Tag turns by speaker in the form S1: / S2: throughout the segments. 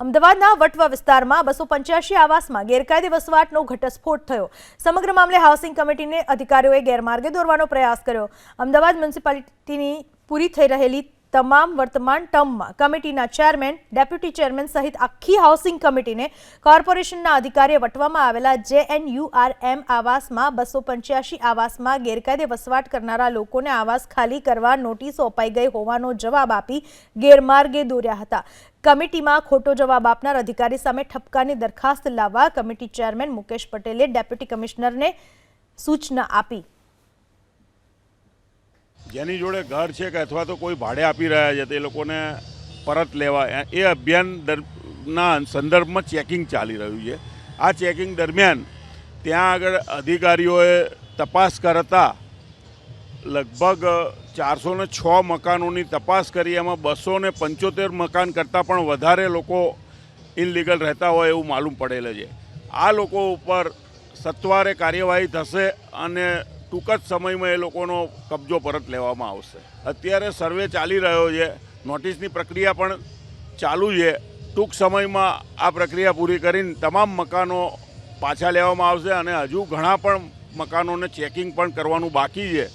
S1: અમદાવાદના વટવા વિસ્તારમાં 285 આવાસમાં ગેરકાયદે વસવાટનો ઘટસ્ફોટ થયો। સમગ્ર મામલે હાઉસિંગ કમિટીને અધિકારીઓએ ગેરમાર્ગે દોરવાનો પ્રયાસ કર્યો। અમદાવાદ મ્યુનિસિપાલિટીની પૂરી થઈ રહેલી તમામ વર્તમાન ટર્મમાં કમિટીના ચેરમેન, ડેપ્યુટી ચેરમેન સહિત આખી હાઉસિંગ કમિટીને કોર્પોરેશનના અધિકારીએ વટવામાં આવેલા JNURM આવાસમાં 285 આવાસમાં ગેરકાયદે વસવાટ કરનારા લોકોને આવાસ ખાલી કરવા નોટિસો અપાઈ ગઈ હોવાનો જવાબ આપી ગેરમાર્ગે દોર્યા હતા। કમિટીમાં ખોટો જવાબ આપનાર અધિકારી સામે ઠપકાની દરખાસ્ત લાવવા કમિટી ચેરમેન મુકેશ પટેલે ડેપ્યુટી કમિશનરને સૂચના આપી।
S2: જેની જોડે ઘર છે કે અથવા તો કોઈ ભાડે આપી રહ્યા છે તે લોકોને પરત લેવા એ અભિયાનના સંદર્ભમાં ચેકિંગ ચાલી રહ્યું છે। આ ચેકિંગ દરમિયાન ત્યાં આગળ અધિકારીઓએ તપાસ કરતા લગભગ 406 મકાનોની તપાસ કરી, એમાં 275 મકાન કરતાં પણ વધારે લોકો ઇનલીગલ રહેતા હોય એવું માલુમ પડેલ છે। આ લોકો ઉપર સત્વરે કાર્યવાહી થશે અને ટૂંક જ સમયમાં એ લોકોનો કબજો પરત લેવામાં આવશે। અત્યારે સર્વે ચાલી રહ્યો છે, નોટિસની પ્રક્રિયા પણ ચાલુ છે। ટૂંક સમયમાં આ પ્રક્રિયા પૂરી કરીને તમામ મકાનો પાછા લેવામાં આવશે અને હજુ ઘણા પણ મકાનોને ચેકિંગ પણ કરવાનું બાકી છે,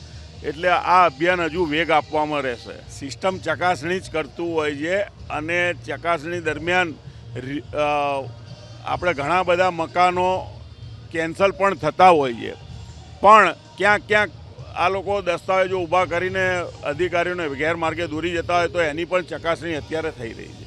S2: એટલે આ અભિયાન હજુ વેગ આપવામાં રહેશે। સિસ્ટમ ચકાસણી જ કરતું હોય છે અને ચકાસણી દરમિયાન આપણે ઘણા બધા મકાનો કેન્સલ પણ થતા હોય છે, પણ ક્યાંક આ લોકો દસ્તાવેજો ઊભા કરીને અધિકારીઓને ગેરમાર્ગે દોરી જતા હોય તો એની પણ ચકાસણી અત્યારે થઈ રહી છે।